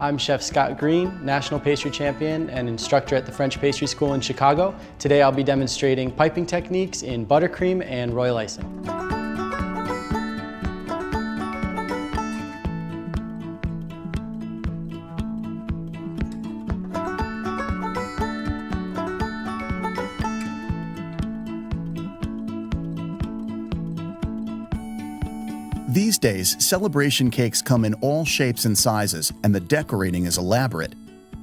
I'm Chef Scott Green, National Pastry Champion and instructor at the French Pastry School in Chicago. Today I'll be demonstrating piping techniques in buttercream and royal icing. These days, celebration cakes come in all shapes and sizes, and the decorating is elaborate.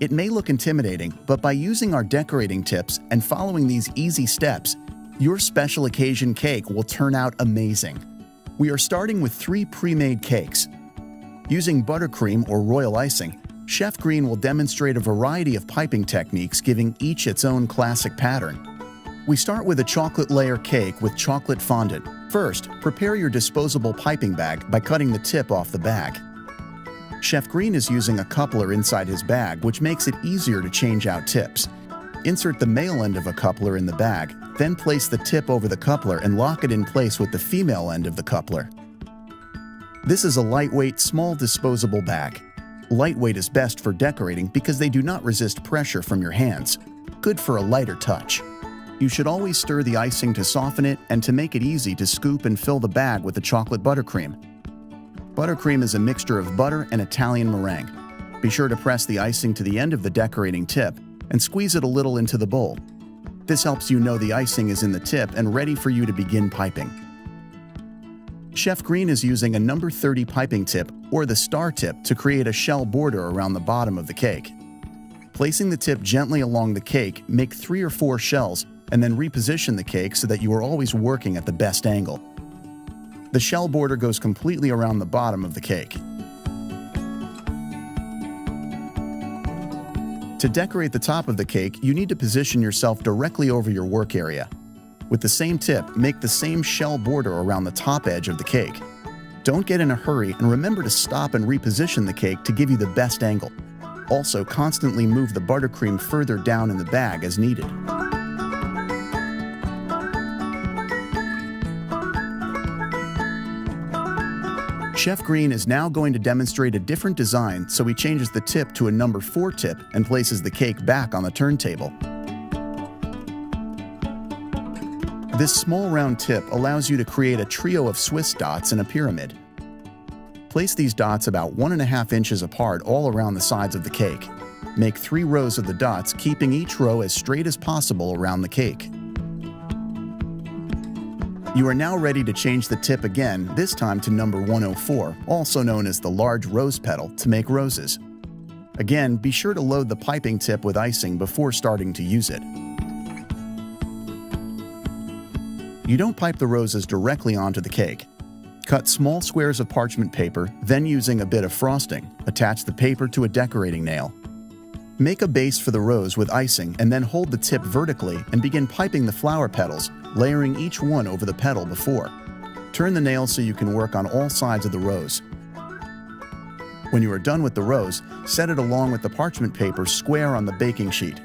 It may look intimidating, but by using our decorating tips and following these easy steps, your special occasion cake will turn out amazing. We are starting with 3 pre-made cakes. Using buttercream or royal icing, Chef Green will demonstrate a variety of piping techniques, giving each its own classic pattern. We start with a chocolate layer cake with chocolate fondant. First, prepare your disposable piping bag by cutting the tip off the bag. Chef Green is using a coupler inside his bag, which makes it easier to change out tips. Insert the male end of a coupler in the bag, then place the tip over the coupler and lock it in place with the female end of the coupler. This is a lightweight, small disposable bag. Lightweight is best for decorating because they do not resist pressure from your hands. Good for a lighter touch. You should always stir the icing to soften it and to make it easy to scoop and fill the bag with the chocolate buttercream. Buttercream is a mixture of butter and Italian meringue. Be sure to press the icing to the end of the decorating tip and squeeze it a little into the bowl. This helps you know the icing is in the tip and ready for you to begin piping. Chef Green is using a number 30 piping tip or the star tip to create a shell border around the bottom of the cake. Placing the tip gently along the cake, make 3 or 4 shells and then reposition the cake so that you are always working at the best angle. The shell border goes completely around the bottom of the cake. To decorate the top of the cake, you need to position yourself directly over your work area. With the same tip, make the same shell border around the top edge of the cake. Don't get in a hurry and remember to stop and reposition the cake to give you the best angle. Also, constantly move the buttercream further down in the bag as needed. Chef Green is now going to demonstrate a different design, so he changes the tip to a number 4 tip and places the cake back on the turntable. This small round tip allows you to create a trio of Swiss dots in a pyramid. Place these dots about 1.5 inches apart all around the sides of the cake. Make 3 rows of the dots, keeping each row as straight as possible around the cake. You are now ready to change the tip again, this time to number 104, also known as the large rose petal, to make roses. Again, be sure to load the piping tip with icing before starting to use it. You don't pipe the roses directly onto the cake. Cut small squares of parchment paper, then using a bit of frosting, attach the paper to a decorating nail. Make a base for the rose with icing and then hold the tip vertically and begin piping the flower petals, layering each one over the petal before. Turn the nail so you can work on all sides of the rose. When you are done with the rose, set it along with the parchment paper square on the baking sheet.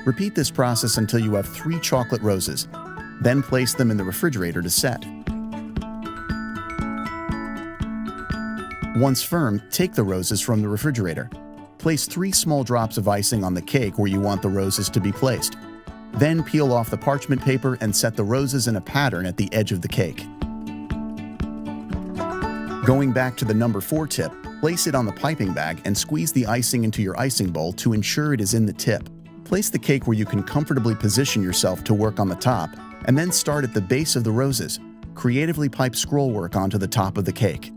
Repeat this process until you have 3 chocolate roses. Then place them in the refrigerator to set. Once firm, take the roses from the refrigerator. Place 3 small drops of icing on the cake where you want the roses to be placed. Then peel off the parchment paper and set the roses in a pattern at the edge of the cake. Going back to the number 4 tip, place it on the piping bag and squeeze the icing into your icing bowl to ensure it is in the tip. Place the cake where you can comfortably position yourself to work on the top, and then start at the base of the roses. Creatively pipe scrollwork onto the top of the cake.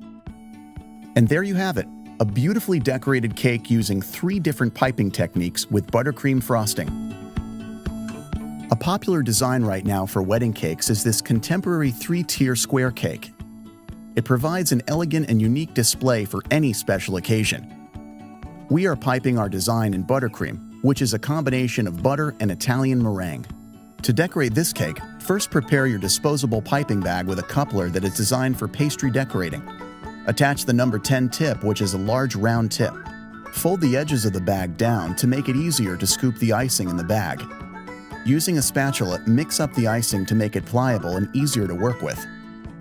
And there you have it, a beautifully decorated cake using 3 different piping techniques with buttercream frosting. A popular design right now for wedding cakes is this contemporary 3-tier square cake. It provides an elegant and unique display for any special occasion. We are piping our design in buttercream, which is a combination of butter and Italian meringue. To decorate this cake, first prepare your disposable piping bag with a coupler that is designed for pastry decorating. Attach the number 10 tip, which is a large round tip. Fold the edges of the bag down to make it easier to scoop the icing in the bag. Using a spatula, mix up the icing to make it pliable and easier to work with.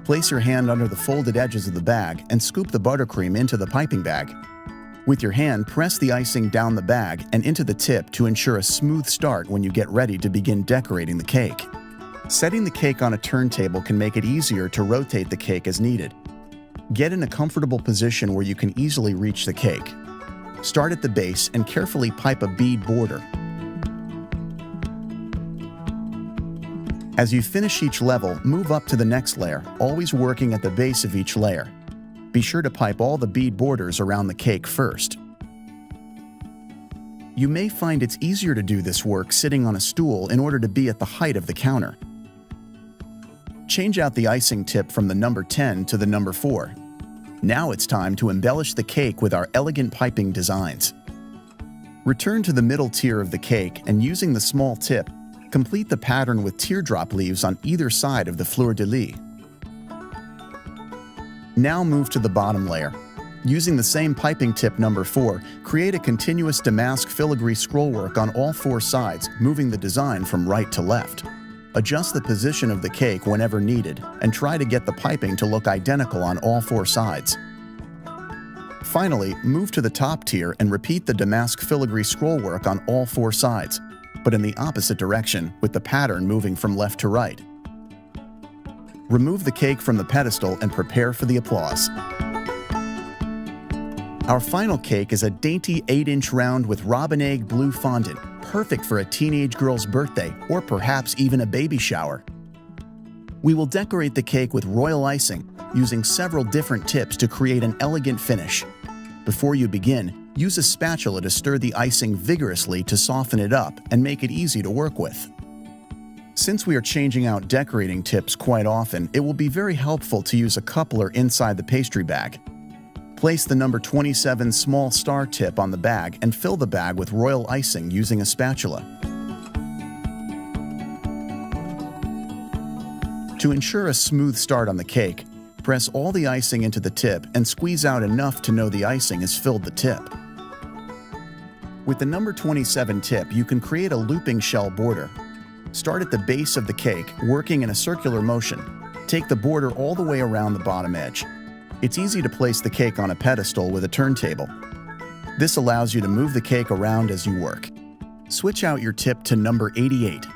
Place your hand under the folded edges of the bag and scoop the buttercream into the piping bag. With your hand, press the icing down the bag and into the tip to ensure a smooth start when you get ready to begin decorating the cake. Setting the cake on a turntable can make it easier to rotate the cake as needed. Get in a comfortable position where you can easily reach the cake. Start at the base and carefully pipe a bead border. As you finish each level, move up to the next layer, always working at the base of each layer. Be sure to pipe all the bead borders around the cake first. You may find it's easier to do this work sitting on a stool in order to be at the height of the counter. Change out the icing tip from the number 10 to the number 4. Now it's time to embellish the cake with our elegant piping designs. Return to the middle tier of the cake and using the small tip, complete the pattern with teardrop leaves on either side of the fleur-de-lis. Now move to the bottom layer. Using the same piping tip number 4, create a continuous damask filigree scrollwork on all 4 sides, moving the design from right to left. Adjust the position of the cake whenever needed, and try to get the piping to look identical on all 4 sides. Finally, move to the top tier and repeat the damask filigree scrollwork on all 4 sides, but in the opposite direction, with the pattern moving from left to right. Remove the cake from the pedestal and prepare for the applause. Our final cake is a dainty 8-inch round with robin egg blue fondant, perfect for a teenage girl's birthday or perhaps even a baby shower. We will decorate the cake with royal icing, using several different tips to create an elegant finish. Before you begin, use a spatula to stir the icing vigorously to soften it up and make it easy to work with. Since we are changing out decorating tips quite often, it will be very helpful to use a coupler inside the pastry bag. Place the number 27 small star tip on the bag and fill the bag with royal icing using a spatula. To ensure a smooth start on the cake, press all the icing into the tip and squeeze out enough to know the icing has filled the tip. With the number 27 tip, you can create a looping shell border. Start at the base of the cake, working in a circular motion. Take the border all the way around the bottom edge. It's easy to place the cake on a pedestal with a turntable. This allows you to move the cake around as you work. Switch out your tip to number 88.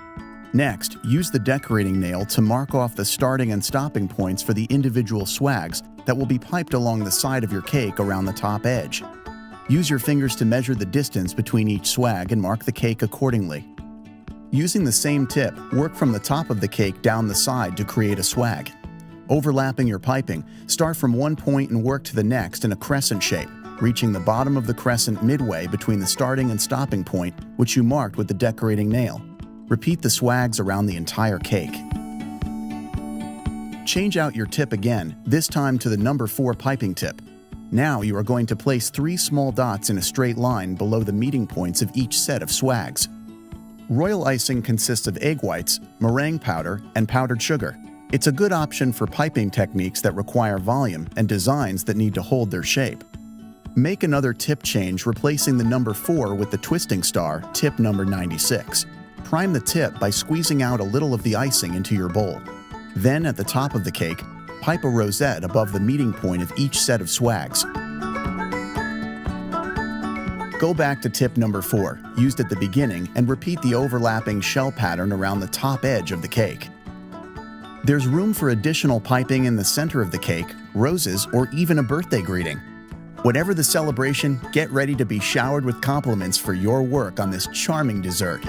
Next, use the decorating nail to mark off the starting and stopping points for the individual swags that will be piped along the side of your cake around the top edge. Use your fingers to measure the distance between each swag and mark the cake accordingly. Using the same tip, work from the top of the cake down the side to create a swag. Overlapping your piping, start from one point and work to the next in a crescent shape, reaching the bottom of the crescent midway between the starting and stopping point, which you marked with the decorating nail. Repeat the swags around the entire cake. Change out your tip again, this time to the number 4 piping tip. Now you are going to place 3 small dots in a straight line below the meeting points of each set of swags. Royal icing consists of egg whites, meringue powder, and powdered sugar. It's a good option for piping techniques that require volume and designs that need to hold their shape. Make another tip change, replacing the number 4 with the twisting star, tip number 96. Prime the tip by squeezing out a little of the icing into your bowl. Then, at the top of the cake, pipe a rosette above the meeting point of each set of swags. Go back to tip number 4, used at the beginning, and repeat the overlapping shell pattern around the top edge of the cake. There's room for additional piping in the center of the cake, roses, or even a birthday greeting. Whatever the celebration, get ready to be showered with compliments for your work on this charming dessert.